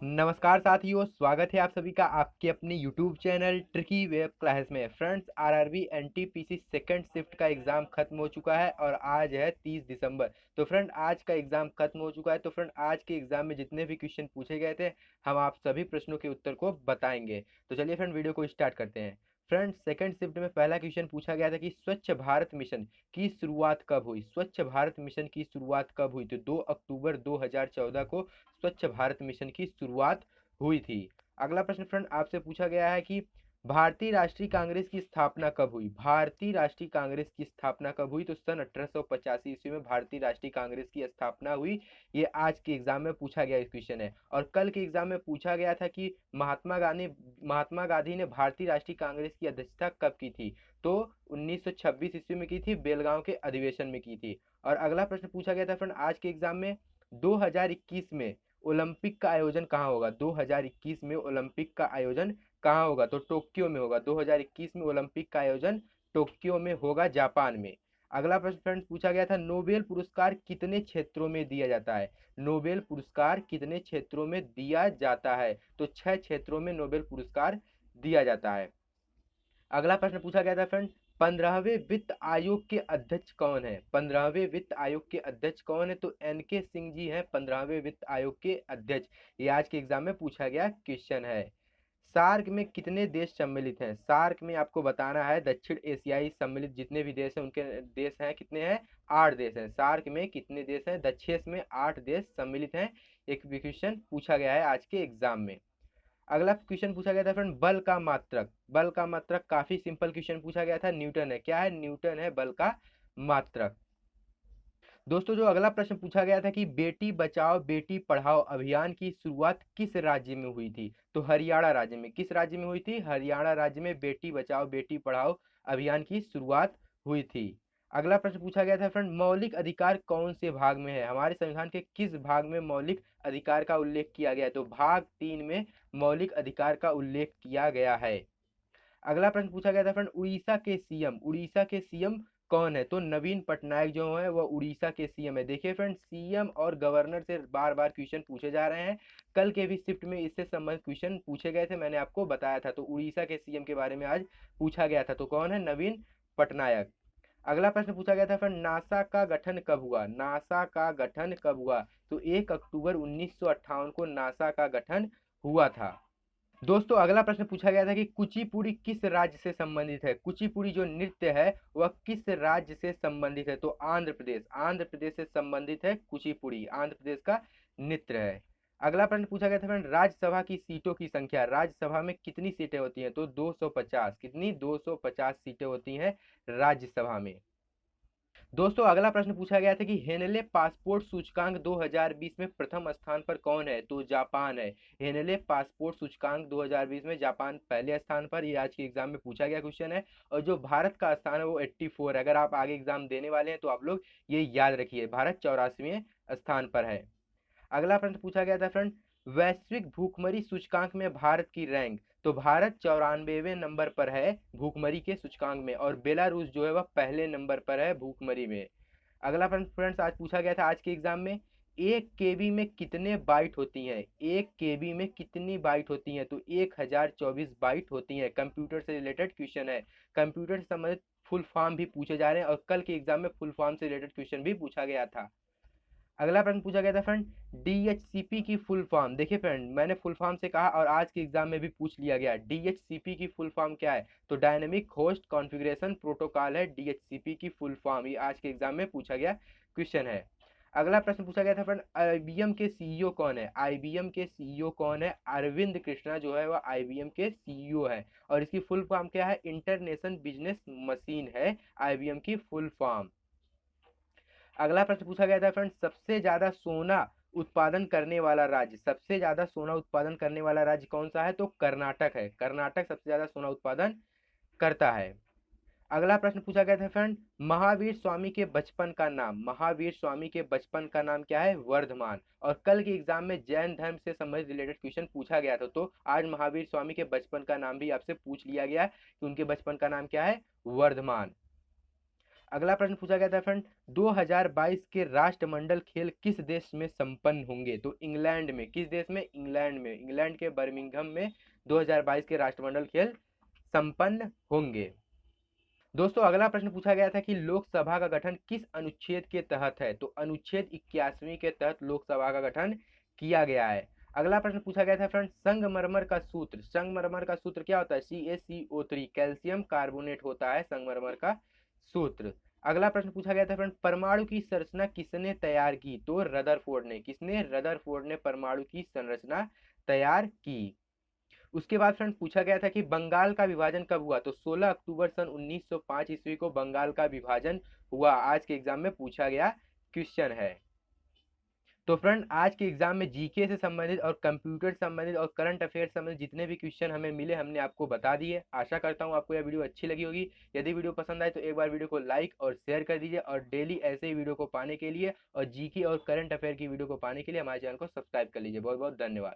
नमस्कार साथियों, स्वागत है आप सभी का आपके अपने YouTube channel tricky web classes में। Friends, RRB NTPC second shift का एग्ज़ाम खत्म हो चुका है और आज है 30 दिसंबर। तो फ्रेंड, आज का एग्ज़ाम खत्म हो चुका है। तो फ्रेंड, आज के एग्ज़ाम में जितने भी क्वेश्चन पूछे गए थे, हम आप सभी प्रश्नों के उत्तर को बताएंगे। तो चलिए फ्रेंड, वीडियो को स्टार्ट करते हैं। फ्रेंड, सेकंड शिफ्ट में पहला क्वेश्चन पूछा गया था कि स्वच्छ भारत मिशन की शुरुआत कब हुई। स्वच्छ भारत मिशन की शुरुआत कब हुई? तो 2 अक्टूबर 2014 को स्वच्छ भारत मिशन की शुरुआत हुई थी। अगला प्रश्न फ्रेंड आपसे पूछा गया है कि भारतीय राष्ट्रीय कांग्रेस की स्थापना कब हुई। भारतीय राष्ट्रीय कांग्रेस की स्थापना कब हुई? तो सन 1885 ईस्वी में भारतीय राष्ट्रीय कांग्रेस की स्थापना हुई। ये आज के एग्जाम में पूछा गया क्वेश्चन है। और कल के एग्जाम में पूछा गया था कि महात्मा गांधी ने भारतीय राष्ट्रीय कांग्रेस की अध्यक्षता कब की थी। तो 1926 ईस्वी में की थी, बेलगांव के अधिवेशन में की थी। और अगला प्रश्न पूछा गया था फ्रेंड आज के एग्जाम में 2021 में ओलंपिक का आयोजन कहाँ होगा। 2021 में ओलंपिक का आयोजन कहाँ होगा? तो टोक्यो में होगा। 2021 में ओलंपिक का आयोजन टोक्यो में होगा, जापान में। अगला प्रश्न फ्रेंड्स पूछा गया था नोबेल पुरस्कार कितने क्षेत्रों में दिया जाता है। नोबेल पुरस्कार कितने क्षेत्रों में दिया जाता है? तो 6 क्षेत्रों में नोबेल पुरस्कार दिया जाता है। अगला प्रश्न पूछा गया था फ्रेंड 15वें वित्त आयोग के अध्यक्ष कौन है। 15वें वित्त आयोग के अध्यक्ष कौन है? तो एन के सिंह जी हैं 15वें वित्त आयोग के अध्यक्ष। ये आज के एग्जाम में पूछा गया क्वेश्चन है। सार्क में कितने देश सम्मिलित हैं? सार्क में आपको बताना है दक्षिण एशियाई सम्मिलित जितने भी देश हैं उनके देश हैं कितने हैं? 8 देश हैं। सार्क में कितने देश हैं? दक्षिण में 8 देश सम्मिलित हैं। एक क्वेश्चन पूछा गया है आज के एग्जाम में। अगला क्वेश्चन पूछा गया था फ्रेंड बल का मात्रक। बल का मात्रक काफी सिंपल क्वेश्चन पूछा गया था, न्यूटन है। क्या है? न्यूटन है बल का मात्रक। दोस्तों, जो अगला प्रश्न पूछा गया था कि बेटी बचाओ बेटी पढ़ाओ अभियान की शुरुआत किस राज्य में हुई थी। तो हरियाणा राज्य में। किस राज्य में हुई थी? हरियाणा राज्य में बेटी बचाओ बेटी पढ़ाओ अभियान की शुरुआत हुई थी। अगला प्रश्न पूछा गया था फ्रेंड मौलिक अधिकार कौन से भाग में है। हमारे संविधान के किस भाग में मौलिक अधिकार का उल्लेख किया गया है? तो भाग 3 में मौलिक अधिकार का उल्लेख किया गया है। अगला प्रश्न पूछा गया था फ्रेंड उड़ीसा के सीएम कौन है? तो नवीन पटनायक जो है वह उड़ीसा के सीएम है। देखिए फ्रेंड, सीएम और गवर्नर से बार बार क्वेश्चन पूछे जा रहे हैं। कल के भी शिफ्ट में इससे संबंधित क्वेश्चन पूछे गए थे, मैंने आपको बताया था। तो उड़ीसा के सीएम के बारे में आज पूछा गया था। तो कौन है? नवीन पटनायक। अगला प्रश्न पूछा गया था फ्रेंड नासा का गठन कब हुआ। नासा का गठन कब हुआ? तो 1 अक्टूबर 1958 को नासा का गठन हुआ था। दोस्तों, अगला प्रश्न पूछा गया था कि कुचिपुड़ी किस राज्य से संबंधित है। कुचिपुड़ी जो नृत्य है वह किस राज्य से संबंधित है? तो आंध्र प्रदेश। आंध्र प्रदेश से संबंधित है कुचिपुड़ी, आंध्र प्रदेश का नृत्य है। अगला प्रश्न पूछा गया था फ्रेंड राज्यसभा की सीटों की संख्या। राज्यसभा में कितनी सीटें होती हैं? तो 250। कितनी? 250 सीटें होती हैं राज्यसभा में। दोस्तों, अगला प्रश्न पूछा गया था कि हेनले पासपोर्ट सूचकांक 2020 में प्रथम स्थान पर कौन है? तो जापान है। हेनले पासपोर्ट सूचकांक 2020 में जापान पहले स्थान पर। ये आज के एग्जाम में पूछा गया क्वेश्चन है। और जो भारत का स्थान है वो 84 है। अगर आप आगे एग्जाम देने वाले हैं तो आप लोग ये याद रखिए, भारत 84वें स्थान पर है। अगला प्रश्न पूछा गया था फ्रेंड वैश्विक भूखमरी सूचकांक में भारत की रैंक। तो भारत 94वें नंबर पर है भूखमरी के सूचकांक में, और बेलारूस जो है वह पहले नंबर पर है भूखमरी में। अगला प्रश्न फ्रेंड्स आज पूछा गया था आज के एग्जाम में 1 KB में कितने बाइट होती हैं। 1 KB में कितनी बाइट होती हैं? तो 1024 बाइट होती हैं। कंप्यूटर से रिलेटेड क्वेश्चन है। कंप्यूटर से संबंधित फुल फॉर्म भी पूछे जा रहे हैं और कल के एग्जाम में फुल फॉर्म से रिलेटेड क्वेश्चन भी पूछा गया था। अगला प्रश्न पूछा गया था फ्रेंड डीएचसीपी की फुल फॉर्म। देखिए फ्रेंड, मैंने फुल फॉर्म से कहा और आज के एग्जाम में भी पूछ लिया गया। डीएचसीपी की फुल फॉर्म क्या है? तो डायनेमिक होस्ट कॉन्फ़िगरेशन प्रोटोकॉल है डीएचसीपी की फुल फॉर्म। ये आज के एग्जाम में पूछा गया क्वेश्चन है। अगला प्रश्न पूछा गया था फ्रेंड आईबीएम के सीईओ कौन है। आईबीएम के सीईओ कौन है? अरविंद कृष्णा जो है वह आईबीएम के सीईओ है। और इसकी फुल फॉर्म क्या है? इंटरनेशनल बिजनेस मशीन है आईबीएम की फुल फॉर्म। अगला प्रश्न पूछा गया था फ्रेंड्स सबसे ज्यादा सोना उत्पादन करने वाला राज्य। सबसे ज्यादा सोना उत्पादन करने वाला राज्य कौन सा है? तो कर्नाटक है। कर्नाटक सबसे ज्यादा सोना उत्पादन करता है। अगला प्रश्न पूछा गया था फ्रेंड महावीर स्वामी के बचपन का नाम। महावीर स्वामी के बचपन का नाम क्या है? वर्धमान। और कल के एग्जाम में जैन धर्म से संबंधित रिलेटेड क्वेश्चन पूछा गया था। तो आज महावीर स्वामी के बचपन का नाम भी आपसे पूछ लिया गया कि उनके बचपन का नाम क्या है? वर्धमान। अगला प्रश्न पूछा गया था फ्रेंड, 2022 के राष्ट्रमंडल खेल किस देश में संपन्न होंगे? तो इंग्लैंड में। किस देश में? इंग्लैंड में। इंग्लैंड के बर्मिंघम में 2022 के राष्ट्रमंडल खेल संपन्न होंगे। दोस्तों अगला प्रश्न पूछा गया था कि लोकसभा का गठन किस अनुच्छेद के तहत है? तो अनुच्छेद 81वें के तहत लोकसभा का गठन किया गया है। अगला प्रश्न पूछा गया था फ्रेंड, संगमरमर का सूत्र। संगमरमर का सूत्र क्या होता है? CaCO3, कैल्शियम कार्बोनेट होता है संगमरमर का सूत्र। अगला प्रश्न पूछा गया था फ्रेंड, परमाणु की संरचना किसने तैयार की? तो रदरफोर्ड ने। किसने? रदरफोर्ड ने परमाणु की संरचना तैयार की। उसके बाद फ्रेंड पूछा गया था कि बंगाल का विभाजन कब हुआ? तो 16 अक्टूबर सन 1905 ईस्वी को बंगाल का विभाजन हुआ। आज के एग्जाम में पूछा गया क्वेश्चन है। तो फ्रेंड आज के एग्जाम में जीके से संबंधित और कंप्यूटर से संबंधित और करंट अफेयर से संबंधित जितने भी क्वेश्चन हमें मिले हमने आपको बता दिए। आशा करता हूँ आपको यह वीडियो अच्छी लगी होगी। यदि वीडियो पसंद आए तो एक बार वीडियो को लाइक और शेयर कर दीजिए, और डेली ऐसे ही वीडियो को पाने के लिए और जीके और करंट अफेयर की वीडियो को पाने के लिए हमारे चैनल को सब्सक्राइब कर लीजिए। बहुत बहुत धन्यवाद।